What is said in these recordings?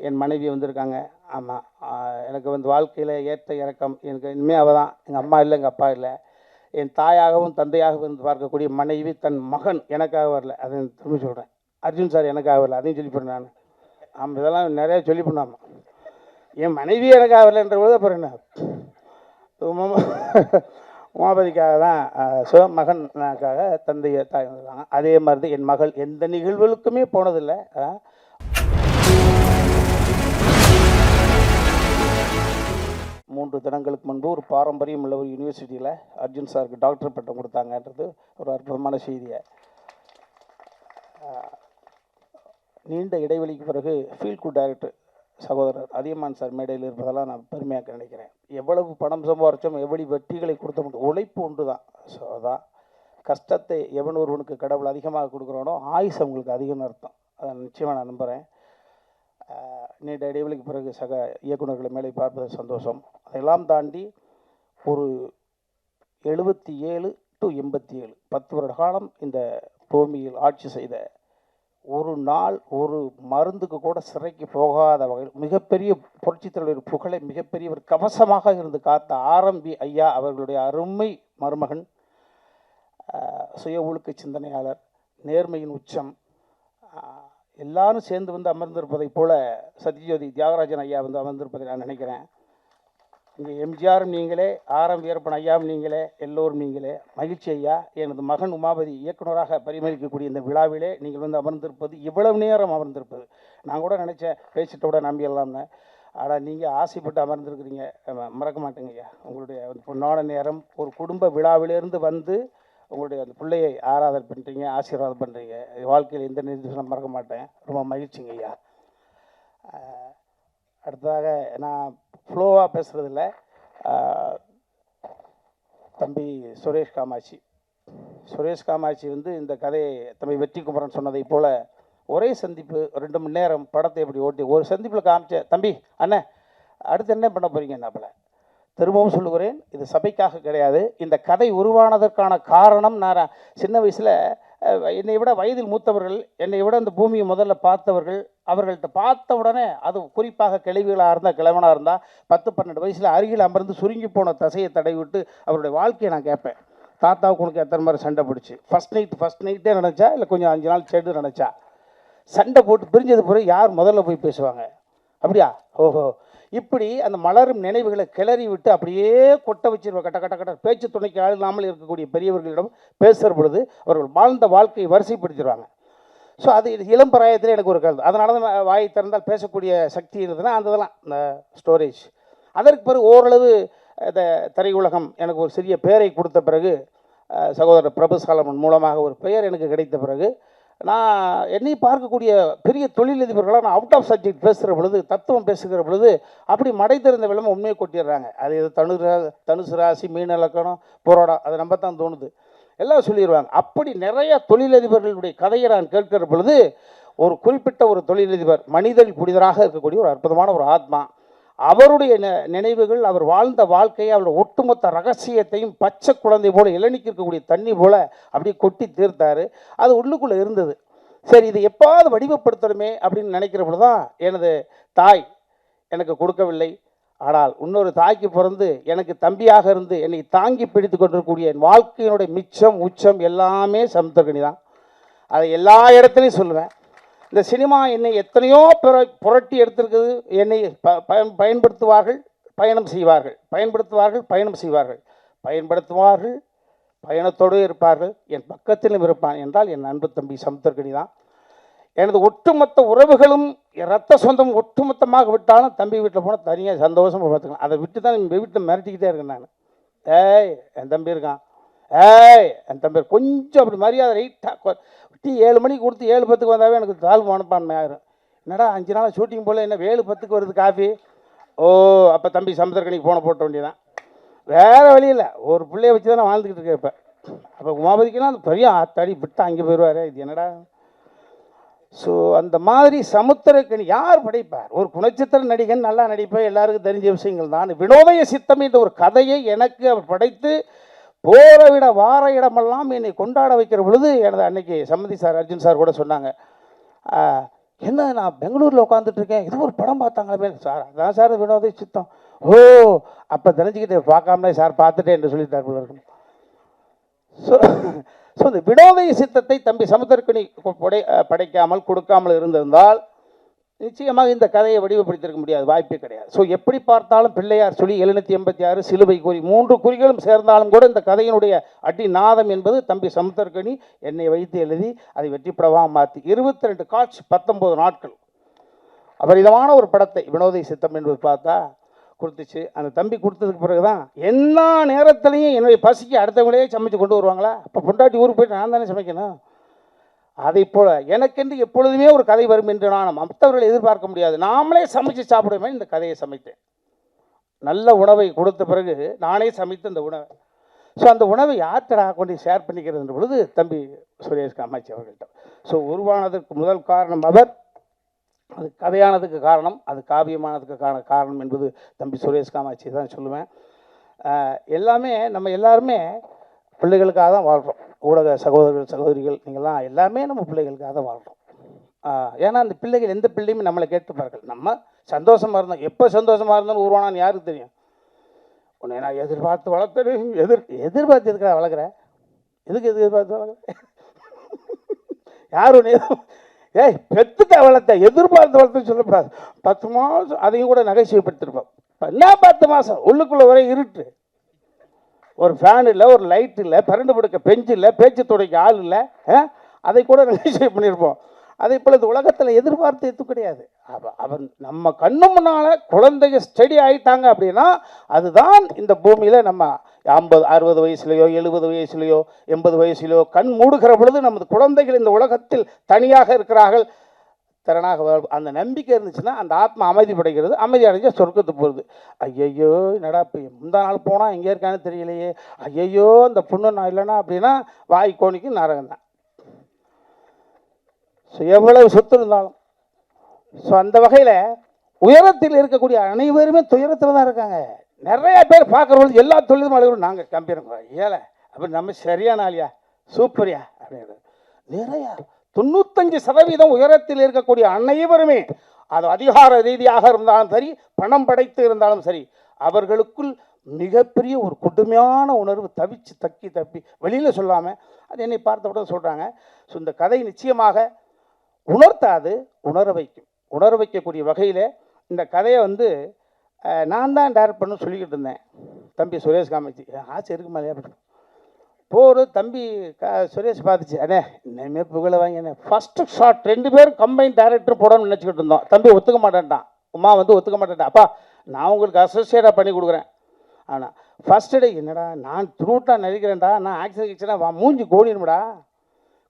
என் மனைவி வந்திருக்காங்க. ஆமாம், எனக்கு வந்து வாழ்க்கையில் ஏற்ற இறக்கம் எனக்கு இனிமேல் அவள் தான். எங்கள் அம்மா இல்லை, எங்கள் அப்பா இல்லை. என் தாயாகவும் தந்தையாகவும் இருந்து பார்க்கக்கூடிய மனைவி தன் மகன் எனக்காக வரல. அதை திரும்ப சொல்கிறேன். அர்ஜுன் சார் எனக்காக வரல, அதையும் சொல்லி போகிறேன் நான். ஆமாம், இதெல்லாம் நிறையா சொல்லி பண்ணாமா. என் மனைவி எனக்காக வரலன்ற போது அப்புறம் என்ன, உமாபதிக்காக தான் மகனுக்காக தந்தையை தாய் வந்திருக்காங்க. அதே மாதிரி தான் என் மகள் எந்த நிகழ்வுகளுக்குமே போனதில்லை. 3 தினங்களுக்கு முன்பு ஒரு பாரம்பரியம் உள்ள ஒரு யூனிவர்சிட்டியில் அர்ஜுன் சாருக்கு டாக்டர் பட்டம் கொடுத்தாங்கன்றது ஒரு அற்புதமான செய்தியை. நீண்ட இடைவெளிக்கு பிறகு ஃபீல் குட் டைரக்டர் சகோதரர் அதியமான் சார் மேடையில் இருப்பதெல்லாம் நான் பெருமையாக நினைக்கிறேன். எவ்வளவு பணம் சம்பாரித்தோம், எவ்வளவு வெற்றிகளை கொடுத்த உழைப்பு ஒன்று தான். ஸோ அதான் கஷ்டத்தை எவன் ஒருவனுக்கு கடவுள் அதிகமாக கொடுக்குறானோ ஆயுஸ் அவங்களுக்கு அதிகம்னு அர்த்தம். அதை நிச்சயமாக நான் நம்புகிறேன். நீண்ட இடைவெளிக்கு பிறகு சக இயக்குநர்களை மேலே பார்ப்பது சந்தோஷம். அதையெல்லாம் தாண்டி ஒரு 77 to 87 10 வருட காலம் இந்த பூமியில் ஆட்சி செய்த ஒரு நாள் ஒரு மருந்துக்கு கூட சிறைக்கு போகாத வகையில் மிகப்பெரிய புரட்சித் தலைவர் புகழை மிகப்பெரிய ஒரு கவசமாக இருந்து காத்த ஆரம்பி ஐயா அவர்களுடைய அருமை மருமகன், சுய ஒழுக்க சிந்தனையாளர், நேர்மையின் உச்சம், எல்லாரும் சேர்ந்து வந்து அமர்ந்திருப்பதைப் போல சத்யஜோதி தியாகராஜன் ஐயா வந்து அமர்ந்திருப்பதை நான் நினைக்கிறேன். இங்கே எம்ஜிஆரும் நீங்களே, ஆரம் வீரப்பன் ஐயாவும் நீங்களே, எல்லோரும் நீங்களே. மகிழ்ச்சி ஐயா. எனது மகன் உமாபதி இயக்குநராக பரிமளிக்கக்கூடிய இந்த விழாவிலே நீங்கள் வந்து அமர்ந்திருப்பது, இவ்வளவு நேரம் அமர்ந்திருப்பது, நான் கூட நினச்சேன் பேசிட்ட கூட நம்பிடலாம்னு. ஆனால் நீங்கள் ஆசைப்பட்டு அமர்ந்திருக்கிறீங்க, மறக்க மாட்டேங்க ஐயா. உங்களுடைய பொன்னான நேரம் ஒரு குடும்ப விழாவிலிருந்து வந்து உங்களுடைய அந்த பிள்ளையை ஆராதனை பண்ணுறீங்க, ஆசீர்வாதம் பண்ணுறீங்க. வாழ்க்கையில் எந்த நிர்தேசம் மறக்க மாட்டேன். ரொம்ப மகிழ்ச்சிங்க ஐயா. அடுத்ததாக நான் ஃப்ளோவாக பேசுகிறதில்ல. தம்பி சுரேஷ் காமாட்சி வந்து இந்த கதையை தம்பி வெற்றி குமரன் சொன்னதை போல் ஒரே சந்திப்பு 2 மணி நேரம் படத்தை எப்படி ஓட்டி ஒரு சந்திப்பில் காமிச்ச தம்பி அண்ணன் அடுத்து என்ன பண்ண போகிறீங்க என்னாப்பில். திரும்பவும் சொல்லுகிறேன், இது சபைக்காக கிடையாது. இந்த கதை உருவானதற்கான காரணம், நான் சின்ன வயசில் என்னை விட வயதில் மூத்தவர்கள், என்னை விட இந்த பூமியை முதல்ல பார்த்தவர்கள், அவர்கள்ட்ட பார்த்த உடனே, அது குறிப்பாக கிழவிகளாக இருந்தால் கிழவனாக இருந்தால் 10-12 வயசில் அருகில் அமர்ந்து சுருங்கி போன தசையை தடை விட்டு அவருடைய வாழ்க்கையை நான் கேட்பேன். தாத்தாவுக்கு உனக்கு எத்தனை மாதிரி சண்டை பிடிச்சி, ஃபஸ்ட் நைட்டே நினச்சா இல்லை கொஞ்சம் 5 நாள் செடு நினச்சா, சண்டை போட்டு பிரிஞ்சது பிறகு யார் முதல்ல போய் பேசுவாங்க? அப்படியா? ஓஹோ. இப்படி அந்த மலரும் நினைவுகளை கிளறி விட்டு அப்படியே கொட்ட வச்சிருவாங்க. கட்ட பேச்சு துணைக்கு ஆளாமல் இருக்கக்கூடிய பெரியவர்களிடம் பேசுகிற பொழுது அவர்கள் வாழ்ந்த வாழ்க்கையை வரிசைப்படுத்திடுவாங்க. ஸோ அது இளம் பிராயத்தில் எனக்கு ஒரு கருத்து. அதனால தான் வாயை திறந்தால் பேசக்கூடிய சக்தி இருந்ததுன்னா அந்த இதெல்லாம் இந்த ஸ்டோரேஜ். அதற்கு பிறகு ஓரளவு இந்த திரையுலகம் எனக்கு ஒரு சிறிய பெயரை கொடுத்த பிறகு, சகோதரர் பிரபு சாலமன் மூலமாக ஒரு பெயர் எனக்கு கிடைத்த பிறகு, நான் என்னை பார்க்கக்கூடிய பெரிய தொழிலதிபர்களாக நான் அவுட் ஆஃப் சப்ஜெக்ட் பேசுகிற பொழுது, தத்துவம் பேசுகிற பொழுது அப்படி மடை திறந்த விளம்பரம் உண்மையை கொட்டிடுறாங்க. அது தனுசு ராசி, மீன இலக்கணம், புரோடம், அது நம்ம தான் தோணுது, எல்லாம் சொல்லிடுவாங்க. அப்படி நிறைய தொழிலதிபர்களுடைய கதையை நான் கேட்கிற பொழுது, ஒரு குறிப்பிட்ட ஒரு தொழிலதிபர் மனிதல் புனிதராக இருக்கக்கூடிய ஒரு அற்புதமான ஒரு ஆத்மா, அவருடைய நினைவுகள், அவர் வாழ்ந்த வாழ்க்கையை, அவருடைய ஒட்டுமொத்த ரகசியத்தையும் பச்சை குழந்தை போல இளநிக்கு இருக்கக்கூடிய தண்ணி போல அப்படியே கொட்டி தீர்த்தார். அது உள்ளுக்குள்ளே இருந்தது. சரி, இதை எப்பாவது வடிவப்படுத்தணுமே அப்படின்னு நினைக்கிற பொழுது தான் எனது தாய் எனக்கு கொடுக்கவில்லை. ஆனால் இன்னொரு தாய்க்கு பிறந்து எனக்கு தம்பியாக இருந்து என்னை தாங்கி பிடித்து கொண்டிருக்கக்கூடிய என் வாழ்க்கையினுடைய மிச்சம் உச்சம் எல்லாமே சமுத்திரக்கனி தான். அதை எல்லா இடத்துலையும் சொல்லுவேன். இந்த சினிமா என்னை எத்தனையோ புரட்டி எடுத்திருக்குது. என்னை பயன்படுத்துவார்கள், பயணம் செய்வார்கள், பயணத்தோடு இருப்பார்கள், என் பக்கத்திலும் இருப்பான் என்றால் என் அன்பு தம்பி சமுத்திரக்கனி தான். எனது ஒட்டுமொத்த உறவுகளும் இரத்த சொந்தம் ஒட்டுமொத்தமாக விட்டாலும் தம்பி வீட்டில் போனால் தனியாக சந்தோஷமாக பார்த்துக்கலாம். அதை விட்டு தான் எங்கள் வீட்டில் மிரட்டிக்கிட்டே இருக்கேன் நான். என் தம்பி இருக்கான், என் தம்பி கொஞ்சம் அப்படி மரியாதை ரைட்டாக டீ 7 மணிக்கு கொடுத்து 7:10 வந்தாவே எனக்கு தாழ்வு மனப்பான்மை ஆயிரும். என்னடா 5 நாள் ஷூட்டிங் போல் என்ன 7:10 வருது காஃபி? ஓ, அப்போ தம்பி சமுத்திரக்கனிக்கு போட்ட வேண்டியதான். வேறு வழியில் ஒரு பிள்ளைய வச்சு தான் நான் வாழ்ந்துக்கிட்டு இருக்கேன். இப்போ அப்போ உமாபதிக்கெல்லாம் அந்த பெரிய ஆத்தாடி விட்டு அங்கே போயிடுவார். இது என்னடா? ஸோ அந்த மாதிரி சமுத்திரக்கனி யார் படைப்பார்? ஒரு குணச்சித்திர நடிகன் நல்லா நடிப்பார், எல்லாருக்கும் தெரிஞ்ச விஷயங்கள் தான். வினோதய சித்தம் என்ற ஒரு கதையை எனக்கு அவர் படைத்து போகிற விட வார இடமெல்லாம் என்னை கொண்டாட வைக்கிற பொழுது, எனது அன்னைக்கு சம்மதி சார், அர்ஜுன் சார் கூட சொன்னாங்க, என்ன நான் பெங்களூரில் உட்காந்துட்டு இருக்கேன், இது ஒரு படம் பார்த்தாங்களே சார். அதான் சார் வினோத சித்தம். ஓ, அப்போ தெரிஞ்சுக்கிட்டு பார்க்காமலே சார் பார்த்துட்டேன் என்று சொல்லிட்டார் போல இருக்கும். ஸோ ஸோ இந்த வினோதய சித்தத்தை தம்பி சமுத்திரக்கனி படைக்காமல் கொடுக்காமல் இருந்திருந்தால் நிச்சயமாக இந்த கதையை வடிவப்படுத்திருக்க முடியாது, வாய்ப்பே கிடையாது. ஸோ எப்படி பார்த்தாலும் பிள்ளையார் சொல்லி 786 சிலுவை குறி 3 குறிகளும் சேர்ந்தாலும் கூட இந்த கதையினுடைய அடி நாதம் என்பது தம்பி சமுத்திரக்கனி என்னை வைத்து எழுதி அதை வெற்றிப்படமாக மாற்றி 22 காட்சி 19 நாட்கள் அபரிதமான ஒரு படத்தை வினோதய சித்தம் என்பது பார்த்தா கொடுத்துச்சு. அந்த தம்பி கொடுத்ததுக்கு பிறகு தான் எல்லா நேரத்துலையும் என்னுடைய பசிக்கு அடுத்தவங்களே சமைச்சு கொண்டு வருவாங்களா. அப்போ பொண்டாட்டி ஊருக்கு போயிட்டு நான் தானே சமைக்கணும். அதை போல எனக்கென்று எப்பொழுதுமே ஒரு கதை வரும் என்று நான் மற்றவர்கள் எதிர்பார்க்க முடியாது. நாமளே சமைச்சு சாப்பிடுமே இந்த கதையை சமைத்தேன். நல்ல உணவை கொடுத்த பிறகு நானே சமைத்து அந்த உணவை. ஸோ அந்த உணவை யார்கிட்ட கொண்டு ஷேர் பண்ணிக்கிறது பொழுது தம்பி சுரேஷ் காமாட்சி அவர்கள்ட்ட. ஸோ உருவானதற்கு முதல் காரணம் அவர், அது கதையானதுக்கு காரணம், அது காவியமானதுக்கான காரணம் என்பது தம்பி சுரேஷ் காமாட்சி தான் சொல்லுவேன். எல்லாமே நம்ம எல்லாருமே பிள்ளைகளுக்காக தான் வாழ்கிறோம். ஊடக சகோதரர்கள் சகோதரிகள் நீங்கள்லாம் எல்லாமே நம்ம பிள்ளைகளுக்காக தான் வாழ்கிறோம். ஏன்னா அந்த பிள்ளைகள் எந்த பிள்ளையுமே நம்மளை கேட்டுப்பார்கள். நம்ம சந்தோஷமாக இருந்தோம், எப்போ சந்தோஷமாக இருந்தாலும் உருவானான்னு யாருக்கு தெரியும். உன்னை நான் எதிர்பார்த்து வளர்த்தேன். எதிர்பார்த்து எதுக்காக வளர்க்குறேன்? எதுக்கு எதிர்பார்த்து வளர்க்குறேன்? யார் ஒன்று ஏய் பெற்றுக்க வளர்த்த எதிர்பார்த்து வளர்த்துன்னு சொல்லக்கூடாது. 10 மாதம் அதையும் கூட நகைச்சுவைப்படுத்திருப்போம். என்ன 10 மாதம் உள்ளுக்குள்ளே ஒரே இருட்டு, ஒரு ஃபேன் இல்லை, ஒரு லைட் இல்லை, பரண்டு படுக்க பெஞ்சு இல்லை, பேச்சு துடைக்க ஆள் இல்லை, அதை கூட நகைச்சுவை பண்ணியிருப்போம். அதை போல இந்த உலகத்தில் எதிர்பார்த்து எதுவும் கிடையாது. அவன் நம்ம கண்ணு முன்னால் குழந்தைங்க ஸ்டடி ஆகிட்டாங்க அப்படின்னா அதுதான் இந்த பூமியில் நம்ம 50 60 வயசுலையோ 70 வயசுலையோ 80 வயசுலையோ கண் மூடுகிற பொழுது நமது குழந்தைகள் இந்த உலகத்தில் தனியாக இருக்கிறார்கள், திறனாக அந்த நம்பிக்கை இருந்துச்சுன்னா அந்த ஆத்மா அமைதி படைக்கிறது. அமைதி அடைஞ்ச சொர்க்கத்துக்கு போகுது. ஐயையோ என்னடா இப்போ முந்தா நாள் போனால் எங்கே இருக்கான்னு தெரியலையே, ஐயையோ அந்த பொண்ணு நான் இல்லைன்னா அப்படின்னா வாய் கோணிக்கு நரகம் தான். ஸோ எவ்வளவு சொத்து இருந்தாலும். ஸோ அந்த வகையில் உயரத்தில் இருக்கக்கூடிய அனைவருமே துயரத்தில் தான் இருக்காங்க. நிறைய பேர் பார்க்குறவங்க எல்லா தொழிலும் நாங்கள் கம்பீரம் ஏழை அப்படி நம்ம சரியான ஆளியா சூப்பரியா அப்படிங்கிறது நிறையா 95% உயரத்தில் இருக்கக்கூடிய அனைவருமே அது அதிகார ரீதியாக இருந்தாலும் சரி, பணம் படைத்து இருந்தாலும் சரி, அவர்களுக்குள் மிகப்பெரிய ஒரு கொடுமையான உணர்வு தவிச்சு தப்பி வெளியில் சொல்லாமல் அது என்னை பார்த்தவுடன் சொல்கிறாங்க. ஸோ இந்த கதை நிச்சயமாக உணர்த்தாது, உணர வைக்கக்கூடிய வகையில் இந்த கதையை நான் தான் டைரக்ட் பண்ண சொல்லிக்கிட்டு இருந்தேன். தம்பி சுரேஷ் காமாட்சி ஆசை இருக்கு மாதிரியா போரு தம்பி சுரேஷ் பார்த்துச்சு, அண்ணே இனிமே புகழ வாங்கினே ஃபஸ்ட்டு ஷாட் 2 பேரும் கம்பைன் டைரக்டர் போடணும்னு நினச்சிக்கிட்டு இருந்தோம். தம்பி ஒத்துக்க மாட்டேன்ட்டான், உமா ஒத்துக்க மாட்டேன்ட்டான். அப்பா நான் உங்களுக்கு அசோசியேட்டாக பண்ணி கொடுக்குறேன். ஆனால் ஃபஸ்ட்டு டே என்னடா நான் த்ரூட்டாக நடிக்கிறேன்டா, நான் ஆக்சிடென்ட் மூஞ்சி கோடினுடா,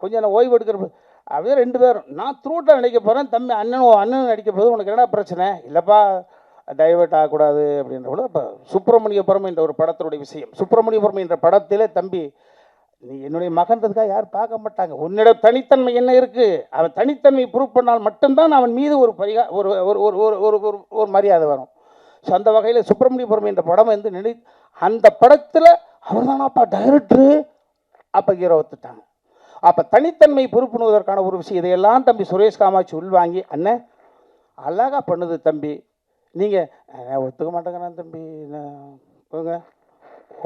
கொஞ்சம் நான் ஓய்வு எடுக்கிற அப்படியே 2 பேரும் நான் த்ரூட்டாக நடிக்க போகிறேன், தம்பி அண்ணனும் நடிக்க போது உனக்கு என்னடா பிரச்சனை, இல்லைப்பா டைவெர்ட் ஆகக்கூடாது அப்படின்ற கூட. இப்போ சுப்பிரமணியபுரம் என்ற ஒரு படத்தினுடைய விஷயம், சுப்பிரமணியபுரம் என்ற படத்திலே தம்பி நீ என்னுடைய மகன்றதுக்காக யாரும் பார்க்க மாட்டாங்க, உன்னிட தனித்தன்மை என்ன இருக்குது, அவன் தனித்தன்மை ப்ரூவ் பண்ணால் மட்டும்தான் அவன் மீது ஒரு ஒரு மரியாதை வரும். ஸோ அந்த வகையில் சுப்பிரமணியபுரம் என்ற படம் அந்த படத்தில் அவர் தானாப்பா டைரக்டரு, அப்போ ஹீரோ ஒத்துட்டாங்க. அப்போ தனித்தன்மை ப்ரூவ் பண்ணுவதற்கான ஒரு விஷயம் இதையெல்லாம் தம்பி சுரேஷ் காமாட்சி உள்வாங்கி அண்ணன் அழகாக பண்ணுது தம்பி, நீங்கள் ஒத்துக்க மாட்டேங்கிறான் தம்பி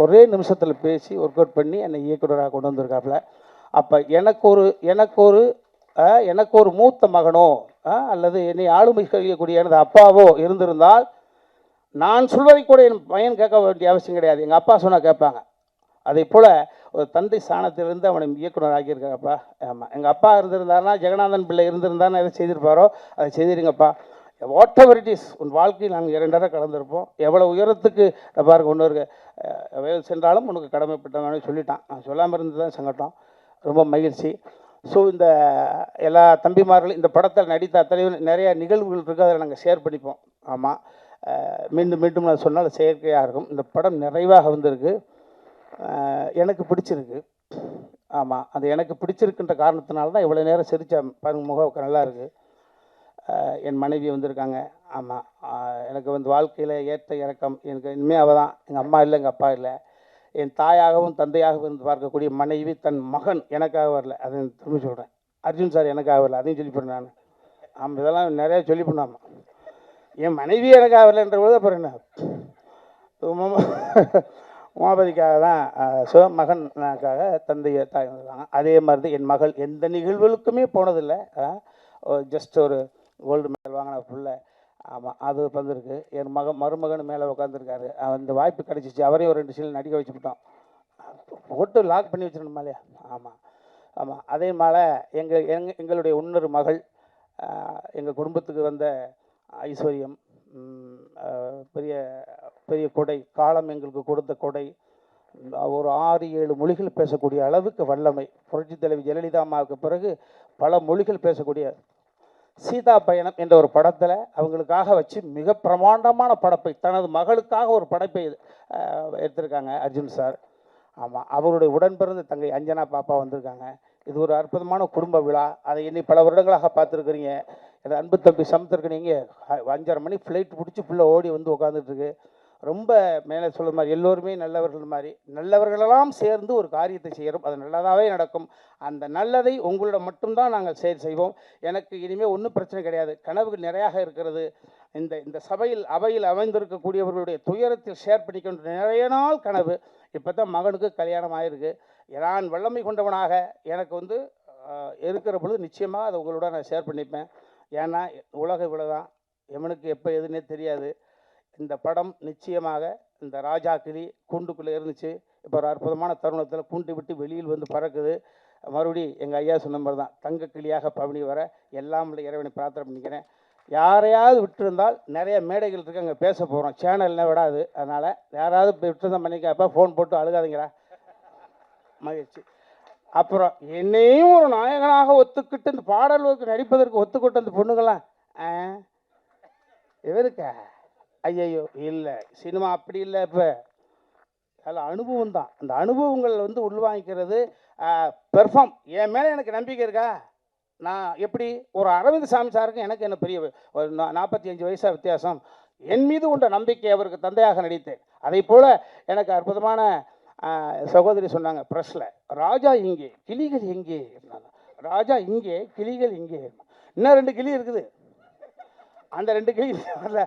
ஒரே நிமிஷத்தில் பேசி ஒர்க் அவுட் பண்ணி என்னை இயக்குநராக கொண்டு வந்திருக்காப்புல. அப்போ எனக்கு ஒரு மூத்த மகனோ அல்லது என்னை ஆளுமை கழிக்கக்கூடிய எனது அப்பாவோ இருந்திருந்தால் நான் சொல்வதை கூட என் பையன் கேட்க வேண்டிய அவசியம் கிடையாது, எங்கள் அப்பா சொன்னால் கேட்பாங்க. அதே போல் ஒரு தந்தை ஸ்தானத்திலிருந்து அவனை இயக்குனர் ஆக்கியிருக்காப்பா. ஆமாம், எங்கள் அப்பா இருந்திருந்தாருன்னா, ஜெகநாதன் பிள்ளை இருந்திருந்தாருன்னா எதை செய்திருப்பாரோ அதை செய்திருங்கப்பா. வாட் எவர் இட் இஸ், உன் வாழ்க்கையில் நாங்கள் 2 தடவை கலந்துருப்போம், எவ்வளோ உயரத்துக்கு பாருங்க இன்னொரு வயல் சென்றாலும் உனக்கு கடமைப்பட்டவனே சொல்லிட்டான். நான் சொல்லாமல் இருந்து தான் சங்கட்டம், ரொம்ப மகிழ்ச்சி. ஸோ இந்த எல்லா தம்பிமார்களும் இந்த படத்தில் நடித்த அத்தனை நிறைய நிகழ்வுகள் இருக்குது, அதில் நாங்கள் ஷேர் பண்ணிப்போம். ஆமாம், மீண்டும் நான் சொன்னால் செயற்கையாக இருக்கும். இந்த படம் நிறைவாக வந்திருக்கு, எனக்கு பிடிச்சிருக்கு. ஆமாம், அது எனக்கு பிடிச்சிருக்குன்ற காரணத்தினால தான் இவ்வளோ நேரம் சிரித்த பாருங்க, முகம் நல்லா இருக்குது. என் மனைவி வந்திருக்காங்க. ஆமாம், எனக்கு வாழ்க்கையில் ஏற்ற இறக்கம் எனக்கு இனிமேல் அவள் தான். எங்கள் அம்மா இல்லை, எங்கள் அப்பா இல்லை. என் தாயாகவும் தந்தையாகவும் இருந்து பார்க்கக்கூடிய மனைவி தன் மகன் எனக்காக வரல, அதை திரும்பி சொல்கிறேன். அர்ஜுன் சார் எனக்காக வரல, அதையும் சொல்லி போடுறேன் நான். ஆமாம், இதெல்லாம் நிறையா சொல்லி பண்ணாமல் என் மனைவி எனக்கு வரலன்ற பொழுது அப்புறம் என்ன உமாபதிக்காக தான் சிவமகனுக்காக தந்தையை தாய் வந்தாங்க. அதே மாதிரி தான் என் மகள் எந்த நிகழ்வுகளுக்குமே போனதில்லை. ஜஸ்ட் ஒரு கோல்டு மெடல் வாங்கின புள்ள. ஆமாம், அது வந்திருக்கு. என் மருமகன் மேலே உட்காந்துருக்காரு. அந்த வாய்ப்பு கிடச்சிச்சு. அவரையும் ஒரு 2 சீல் நடிக்க வச்சுக்கிட்டோம். போட்டு லாக் பண்ணி வச்சிடணுமா இல்லையா? ஆமாம் ஆமாம். அதே மாதிரி எங்களுடைய இன்னொரு மகள், எங்கள் குடும்பத்துக்கு வந்த ஐஸ்வர்யம், பெரிய பெரிய கொடை, காலம் எங்களுக்கு கொடுத்த கொடை. ஒரு 6-7 மொழிகள் பேசக்கூடிய அளவுக்கு வல்லமை. புரட்சி தலைவி ஜெயலலிதா அம்மாவுக்கு பிறகு பல மொழிகள் பேசக்கூடிய சீதா பயணம் என்ற ஒரு படத்தில் அவங்களுக்காக வச்சு மிக பிரமாண்டமான படைப்பை, தனது மகளுக்காக ஒரு படைப்பை எடுத்திருக்காங்க அர்ஜுன் சார். ஆமாம், அவருடைய உடன்பிறந்த தங்கை அஞ்சனா பாப்பா வந்திருக்காங்க. இது ஒரு அற்புதமான குடும்ப விழா. அதை இன்னி பல வருடங்களாக பார்த்துருக்குறீங்க. என் அன்பு தம்பி சமுத்திரக்கு நீங்கள் 5:30 மணி ஃப்ளைட் பிடிச்சி பிள்ளை ஓடி வந்து உட்காந்துட்டுருக்கு. ரொம்ப மேலே சொல்ல மாதிரி எல்லோருமே நல்லவர்கள் மாதிரி, நல்லவர்களெல்லாம் சேர்ந்து ஒரு காரியத்தை செய்கிறோம். அது நல்லதாகவே நடக்கும். அந்த நல்லதை உங்களிடம் மட்டும்தான் நாங்கள் செய்வோம். எனக்கு இனிமேல் ஒன்றும் பிரச்சனை கிடையாது. கனவுகள் நிறையாக இருக்கிறது. இந்த அவையில் அமைந்திருக்கக்கூடியவர்களுடைய துயரத்தில் ஷேர் பண்ணிக்கொண்டு நிறைய நாள் கனவு. இப்போ தான் மகனுக்கு கல்யாணம் ஆகிருக்கு. நான் வல்லமை கொண்டவனாக எனக்கு இருக்கிற பொழுது நிச்சயமாக அதை உங்களோட நான் ஷேர் பண்ணிப்பேன். ஏன்னா உலக இவ்வளோதான், எவனுக்கு எப்போ எதுன்னே தெரியாது. இந்த படம் நிச்சயமாக இந்த ராஜா கிளி கூண்டுக்குள்ளே இருந்துச்சு. இப்போ ஒரு அற்புதமான தருணத்தில் கூண்டு விட்டு வெளியில் வந்து பறக்குது. மறுபடி எங்கள் ஐயா சொன்ன மாதிரி தான், தங்க கிளியாக பவனி வர எல்லாம் உள்ள இறைவனை பிரார்த்தனை பண்ணிக்கிறேன். யாரையாவது விட்டுருந்தால் நிறைய மேடைகள் இருக்குது, அங்கே பேச போகிறோம். சேனல்லாம் விடாது. அதனால் யாராவது விட்டுருந்தா பண்ணிக்கப்போ ஃபோன் போட்டு அழுகாதீங்களா, மகிழ்ச்சி. அப்புறம் என்னையும் ஒரு நாயகனாக ஒத்துக்கிட்டு இந்த பாடல்களுக்கு நடிப்பதற்கு ஒத்துக்கிட்டு அந்த பொண்ணுங்களாம் இவருக்கா ஐயையோ இல்லை, சினிமா அப்படி இல்லை. இப்போ அதில் அனுபவம் தான். அந்த அனுபவங்கள் உள்வாங்கிக்கிறது, பெர்ஃபார்ம். என் மேலே எனக்கு நம்பிக்கை இருக்கா? நான் எப்படி ஒரு அரவிந்த் சாமி சாருக்கு எனக்கு என்ன பெரிய ஒரு 45 வயசாக வித்தியாசம். என் மீது உண்ட நம்பிக்கை அவருக்கு தந்தையாக நடித்தேன். அதை போல் எனக்கு அற்புதமான சகோதரி சொன்னாங்க ப்ரெஸ்ஸில், ராஜா இங்கே கிளிகள் எங்கே, ராஜா இங்கே கிளிகள் இங்கே. இன்னும் 2 கிளி இருக்குது. அந்த 2 கிளி வரல.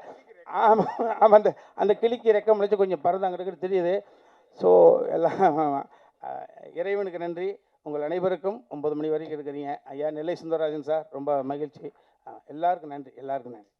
ஆமாம் ஆமாம், அந்த கிளிக்கு ரெக்கம் முடிச்சு கொஞ்சம் பறந்தாங்கிறது தெரியுது. ஸோ எல்லாம் இறைவனுக்கு நன்றி. உங்கள் அனைவருக்கும் 9 மணி வரைக்கும் இருக்கிறீங்க. ஐயா நெல்லை சுந்தரராஜன் சார் ரொம்ப மகிழ்ச்சி. எல்லாருக்கும் நன்றி, எல்லாருக்கும் நன்றி.